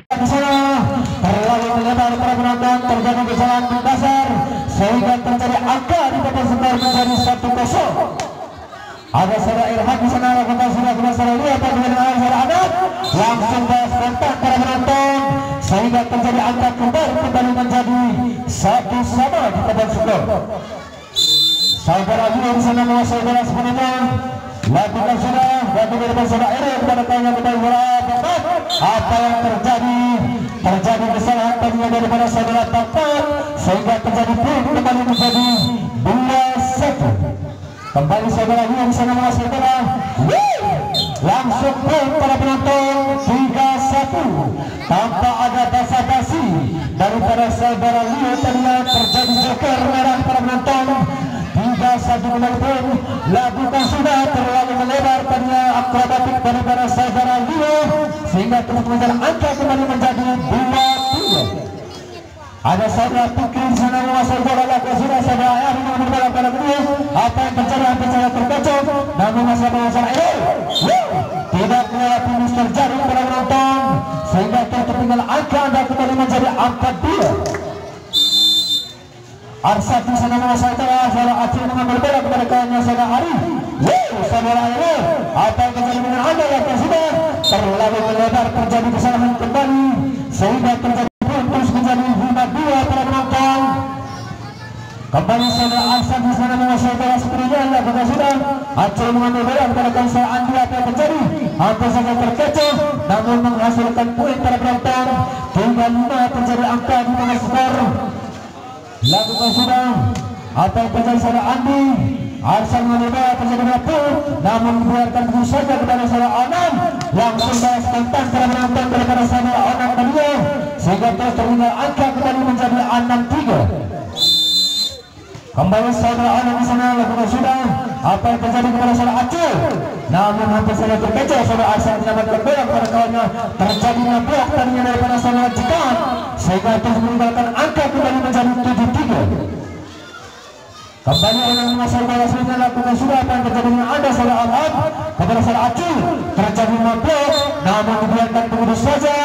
di sana terlalu melebar para penonton, terjadi kesalahan mendasar sehingga terjadi angka di papan skor menjadi 1-0. Ada saudara Irham di sana, lakukan sudah saudara lihat dengan saudara Adat langsung balas kontak para penonton sehingga terjadi angka kembali menjadi 1-1 di papan skor. Saudara juga di sana mau saudara sebenarnya lakukan sudah bagi depan saudara Eri kepada kawannya kita apa yang terjadi kesalahan tadinya daripada saudara Taufan sehingga terjadi pun kembali menjadi 2-1. Kembali saudara juga di sana mau saudara langsung pun para penonton 3-1 tanpa ada basa-basi daripada saudara Leo tadinya terjadi joker merah para penonton. 3-1 kembali pun lakukan sudah terlalu melebar tadinya akrobatik daripada saudara Leo sehingga terus mengejar angka kembali menjadi 2-3. Ada saudara Fikri di sana menguasai bola, lakukan sudah saudara Ayah dengan bola pada kedua. Apa yang terjadi hampir saja terkacau, namun masih menguasai tidak melewati Mister Jaring pada penonton sehingga tertinggal angka anda kembali menjadi angka 2. Arsad di sana menguasai bola, saudara Acil mengambil bola kepada kawannya saudara Ari. Saudara Ari, apa yang terjadi dengan anda lakukan sudah terlalu melebar, terjadi kesalahan kembali sehingga terjadi terus menjadi 5-2 para penonton. Kembali saudara Arsad di sana menguasai bola sepertinya lakukan sudah Acil mengambil bola kepada kawan saudara Andi. Apa yang terjadi hampir saja terkecoh namun menghasilkan poin para penonton. 3-5 terjadi angka di tengah skor. Lakukan sudah apa yang terjadi saudara Andi. Arsad mengambil bola terjadi berapa namun dibiarkan begitu saja kepada saudara Onam. Langsung balas kontak para penonton daripada saudara Onam kedua sehingga terus tertinggal angka kembali menjadi 6-3. Kembali saudara Onam di sana lakukan sudah apa yang terjadi kepada saudara Acil namun hampir saja terkecoh saudara Arsad mendapatkan bola kepada kawannya. Terjadi blok tadinya daripada saudara Jikan sehingga terus meninggalkan angka kembali menjadi 7-3. Kembali orang menguasai bola sebenarnya lakukan sudah apa yang terjadi dengan anda saudara Ahmad kepada saudara Acil. Terjadi blok namun dibiarkan begitu saja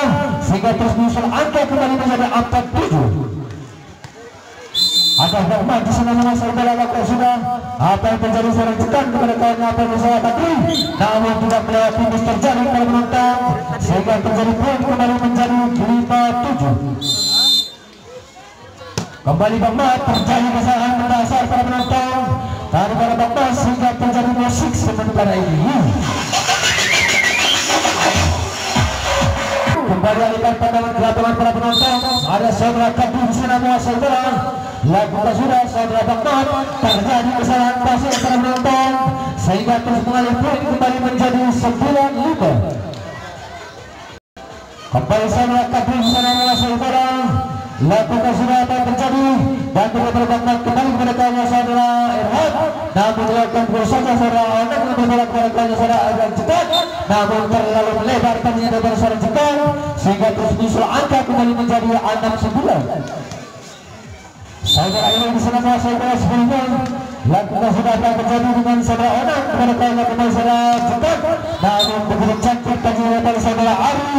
sehingga terus menyusul angka kembali menjadi 4-7. Ada Rahmat di sana menguasai bola lakukan sudah apa yang terjadi saudara Jikan kepada kawannya apa yang saudara tadi namun tidak melewati Mister Jaring pada penonton sehingga terjadi poin kembali menjadi 5-7. Kembali Bang Mat terjadi kesalahan mendasar para penonton daripada Bang Mat sehingga terjadi musik sementara ini. Kembali alihkan pandangan ke lapangan para penonton. Ada saudara Kabir di sana menguasai bola. Lakukan sudah saudara Bang Mat terjadi kesalahan pasir para penonton sehingga terus mengalih poin kembali menjadi 9-5. Kembali saudara Kabir di sana menguasai bola. Lakukan sudah apa yang terjadi dan berdebat kembali kepada kawannya saudara Irham namun dilakukan saja saudara Onak mengambil bola kepada kawannya saudara Irham cepat namun terlalu melebar tadinya daripada saudara cepat sehingga terus menyusul angka kembali menjadi 6-9. Saudara Irham di sana menguasai bola sebelumnya. Lakukan sudah apa yang terjadi dengan saudara Onak kepada kawannya kembali saudara cepat namun begitu cantik tadinya daripada saudara Ari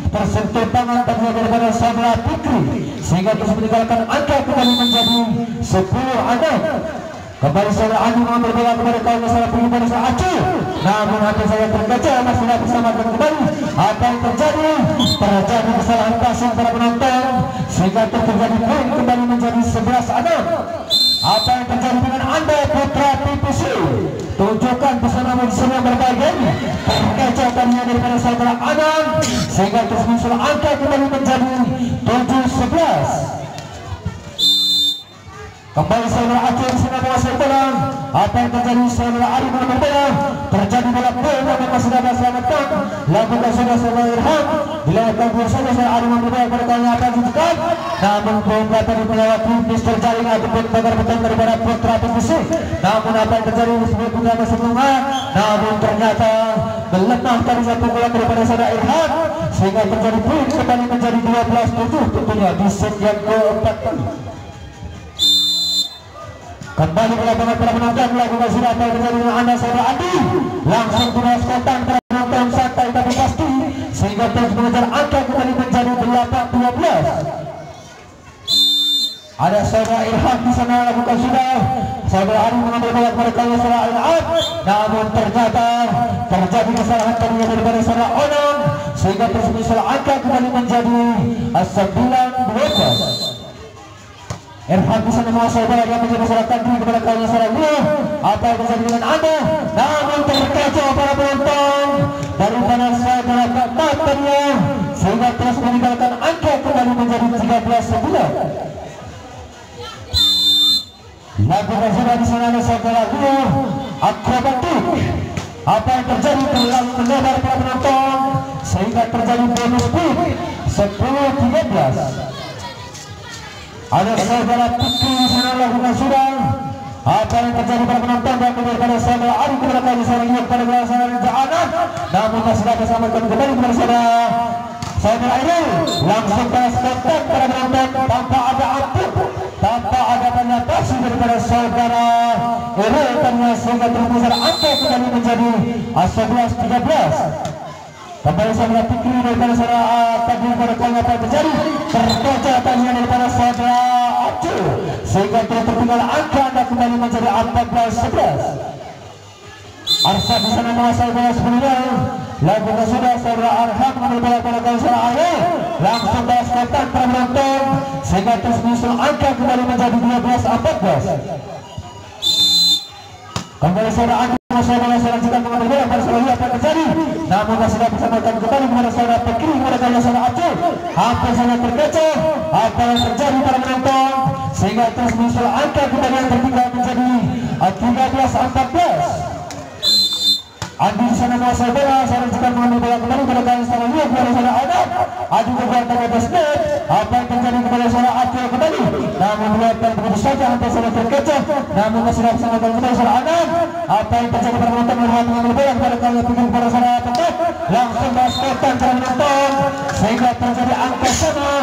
tersentuh tangan tadinya daripada saudara Fikri sehingga terus meninggalkan angka kembali menjadi 10-6. Kembali saudara Andi mengambil bola kepada kawan saudara Fikri pada saat Acil namun hampir saja terkecoh masih bersama kembali. Apa yang terjadi kesalahan pasang para penonton sehingga terjadi poin kembali menjadi 11-6. Apa yang terjadi dengan anda Putra PPC? Tunjukkan pesona yang berbagi terkecoh tadinya daripada saudara Anam sehingga terus muncul angka kembali menjadi 7-11. Kembali saudara Acil sudah menguasai bola. Apa yang terjadi saudara Ari mengambil bola. Terjadi bola gol namun masih dapat selamatkan. Lakukan saudara Irham. Dilakukan gol saudara Ari mengambil bola pada kawannya apa yang dibutuhkan. Namun bola tadi melewati Mister Jaring ataupun pagar beton daripada Putra PPC. Namun apa yang terjadi sebagai putra sebelumnya. Namun ternyata melemah tadi satu bola daripada saudara Irham sehingga terjadi poin kembali menjadi 12-7 tentunya di set yang keempat. Kembali ke lapangan para penonton melakukan sudah apa yang terjadi dengan anda saudara Andi langsung dibalas kontak para penonton santai tapi pasti sehingga terus mengejar angka kembali menjadi 8-7. Ada saudara Irham di sana lakukan sudah. Saudara Ari mengambil bola mereka saudara Irham, namun ternyata terjadi kesalahan daripada saudara Onang sehingga terus saudara angka kembali menjadi 9-12. Irham bisa menguasai bola yang menjadi saudara tadi kepada kawan saudara Rio. Apa yang terjadi dengan Anda? Namun terkacau para penonton daripada saudara keempat tadi sehingga terus meninggalkan angka kembali menjadi 13-9. Lakukan sudah di sana ada saudara Rio akrobatik. Apa yang terjadi terlalu melebar para penonton sehingga terjadi bonus poin 10-13. Ada saudara Fikri di sana lakukan sudah. Apa yang terjadi pada penonton dan kepada saudara Ari kepada kali saudara Rio kepada saudara Jaanan, namun masih dapat selamatkan kembali kepada saudara Airil. Langsung balas kontak para penonton tanpa ada ampun, tanpa ada penyatasi daripada saudara Airil karena sehingga terbesar angka kembali menjadi 11-13. Kembali saudara Fikri daripada saudara tadi pada kali apa yang terjadi terbaca tanya daripada saudara Acul sehingga tertinggal angka anda kembali menjadi 14-11. Arsa di sana menguasai bola sebelumnya. Lakukan sudah saudara Arham mengambil bola pada kali saudara Arham langsung balas kontak para penonton sehingga terus menyusul angka kembali menjadi 12-14. Kembali saudara Andi saudara juga mengambil bola pada saudara Rio apa yang terjadi, namun masih dapat disamakan kembali kepada saudara Fikri kepada kali saudara Acul. Hampir saja terkecoh apa yang terjadi pada penonton sehingga terus menyusul angka kembali yang tertinggal menjadi 13-14. Andi di sana menguasai bola, saudara juga mengambil bola kembali pada kali saudara Rio kepada saudara Onang. Adi berbuat pada atas net. Apa yang terjadi kepada saudara Acul kembali, namun dilakukan begitu saja hampir saja terkecoh, namun masih dapat disamakan kembali saudara Onang. Apa yang terjadi pada penonton mengambil bola pada kali Fikri kepada saudara Tekok langsung balas kontak para penonton sehingga terjadi angka sama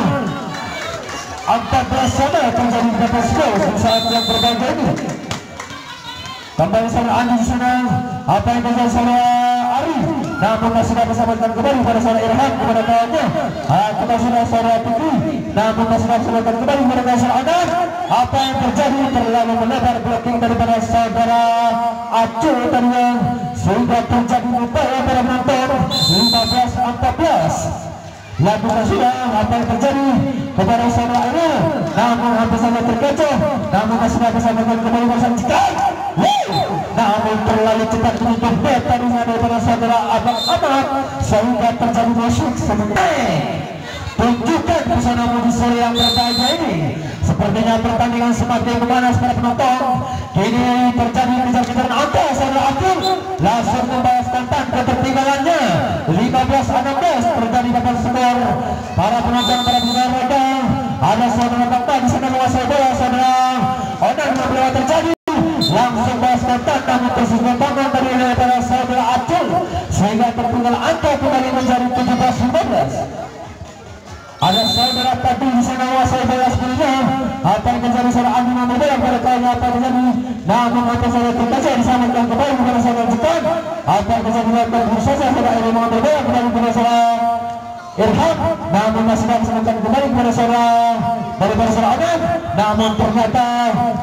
14 sama terjadi di atas skor saat yang berbeda ini. Kembali saudara Andi di sana. Apa yang terjadi saudara Ari, namun masih dapat disamakan kembali pada saudara Irham kepada kawannya. Kita sudah saudara Fikri, namun masih dapat disamakan kembali kepada saudara Onang. Apa yang terjadi terlalu melebar blocking daripada saudara Acul tadinya sehingga terjadi upaya para penonton 15-14. Lakukan sudah apa yang terjadi kepada saudara Airil, namun hampir saja terkecoh, namun masih dapat disamakan kembali bersama Cikal. Namun terlalu cepat menutup bet tadinya daripada saudara Abang Ahmad sehingga terjadi masuk sebentar. Tunjukkan pesona di sore yang berbahagia ini. Sepertinya pertandingan semakin memanas para penonton. Kini terjadi kejar-kejaran angka saudara Akil langsung membalaskan tanpa ketertinggalannya 15-16 terjadi dapat skor. Para penonton para pendengar mereka ada saudara Bapak di sana menguasai bola saudara Onang yang terjadi langsung balas kontak namun persis tangan daripada saudara Acul sehingga tertinggal angka kembali menjadi 17-15. Ada saudara tadi di sana menguasai bola sebelumnya. Apa yang terjadi saudara Andi mengambil bola pada kali apa yang terjadi, namun apa saja terkacau disamakan kembali kepada saudara Jepang. Apa yang terjadi dengan saja saudara Eri mengambil bola kembali kepada saudara Irham, namun masih disamakan kembali kepada saudara daripada saudara Onang. Namun ternyata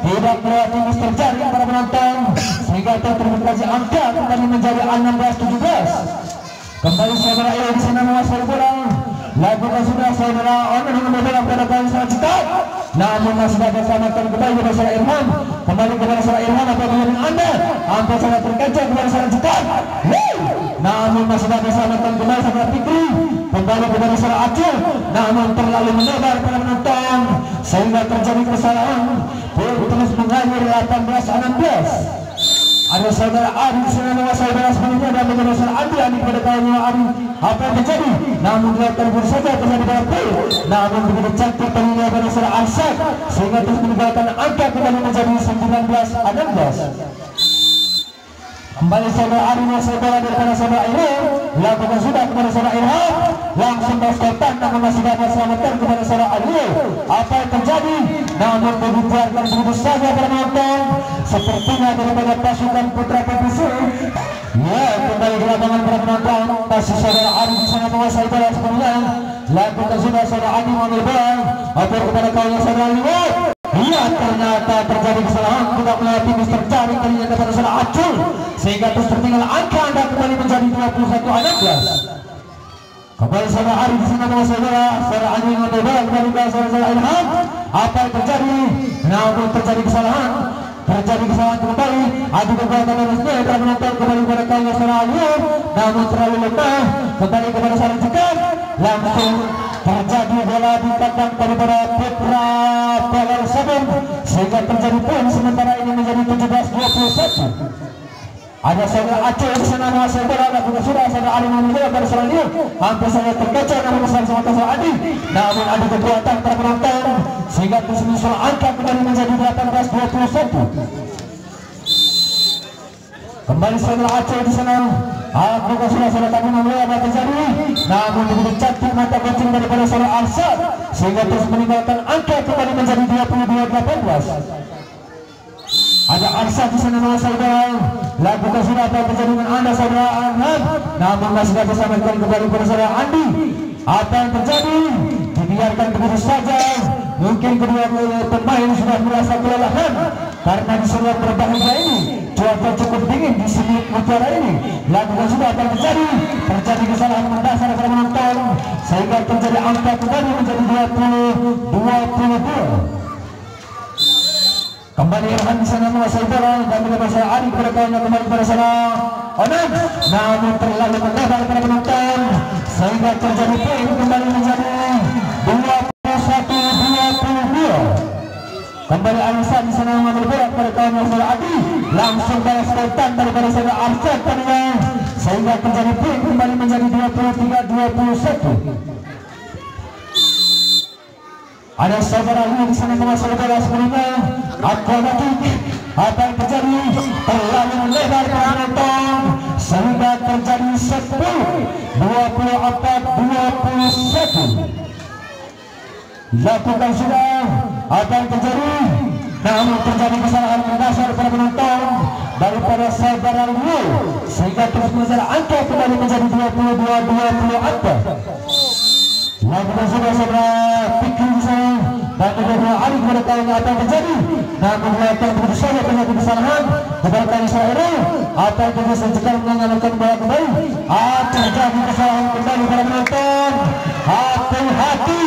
tidak melewati Mister Jari para penonton sehingga terkacau angka kembali menjadi 16-17. Kembali saudara Eri di sana menguasai bola. Lakukan sudah saudara Onang mengambil bola pada kali selanjutnya, namun masih dapat disamakan kembali kepada saudara Irham. Kembali kepada saudara Irham apa yang Anda hampir saja terkacau kepada selanjutnya, namun masih dapat disamakan kembali saudara Fikri. Kembali kepada saudara Acul, namun terlalu melebar pada penonton sehingga terjadi kesalahan. Terus mengalir 18-16. Ada saudara Adi sedang menguasai bola sebelumnya dan menjadi saudara Adi pada kawannya Adi. Apa yang terjadi? Namun dilakukan saja terjadi pada pil. Namun begitu cantik penilaian pada saudara Arsad sehingga terus meninggalkan angka kembali menjadi 19-16. Kembali saudara Adi menguasai bola daripada saudara Irham. Lakukan sudah kepada saudara Irham langsung balas kontak namun masih dapat selamatkan kepada saudara Adil. Apa yang terjadi? Namun dibiarkan begitu saja para penonton sepertinya daripada pasukan Putra PPC. Ya, kembali di lapangan para penonton masih saudara Adi di sana menguasai bola sebelumnya. Lakukan sudah saudara Adi mengambil bola. Apa kepada kawannya saudara Irham. Iya, ternyata terjadi kesalahan. Kita melihat ini terjadi ternyata pada salah Acul, sehingga terus tertinggal angka Anda kembali menjadi 21-16. Kembali saudara Ari di sini nama saudara Ali Matoba kembali ke saudara Ilham. Apa yang terjadi? Namun terjadi kesalahan. Terjadi kesalahan kembali. Adu kekuatan harusnya akan menonton kembali kepada kawan saudara Ali. Namun terlalu lemah. Kembali kepada saudara Jekan. Langsung terjadi bola di kandang daripada Putra Pelor Sabun, sehingga terjadi poin sementara ini menjadi 17-21. Ada saudara Aceh di sana nama saudara lakukan sudah saudara Ali Matoba pada saudara Liu. Hampir saja terkecoh namun sama-sama saudara Adi. Namun ada kekuatan para penonton sehingga terus menyusul angka kembali menjadi 18-21. Kembali saudara Aceh di sana. Aku sudah tadi memulai apa terjadi. Namun begitu cantik mata kucing daripada saudara Arsad sehingga terus meninggalkan angka kembali menjadi 22-18. Ada Arsad di sana nama saudara. Lakukan sudah apa terjadi dengan anda saudara Ahmad. Namun masih dapat disampaikan kembali kepada saudara Andi. Apa yang terjadi? Dibiarkan begitu saja. Mungkin kedua pemain sudah merasa kelelahan karena di seluruh berbahaya ini. Cuaca cukup dingin di sini utara ini. Lakukan sudah apa yang terjadi? Terjadi kesalahan mendasar para penonton sehingga terjadi angka kembali menjadi 20-22. Kembali Irhan di sana nama saudara dan kepada saya Ari kepada kawannya kembali kepada sana Onan. Namun terlalu melebar para penonton sehingga terjadi poin kembali menjadi 21-22. Kembali Alisan di sana mengambil bola kepada kawannya saudara Adi. Langsung balas spontan daripada saudara Arsyad tadinya sehingga terjadi poin kembali menjadi 23-21. Ada saudara Liu di sana nama saudara sebelumnya akrobatik. Apa yang terjadi? Terlalu melebar para penonton sehingga terjadi 10-24-21. Lakukan sudah apa yang terjadi? Namun terjadi kesalahan mendasar para penonton daripada saudara Liu sehingga terus mengejar angka kembali menjadi 22-24. Lakukan saudara Pikir saya dan kedua hari kepada kawan apa yang terjadi. Namun melakukan begitu saja terjadi kesalahan kepada kawan Israel. Apa yang terjadi sejenak mengalahkan bola kembali. Terjadi kesalahan kembali para penonton. Hati-hati.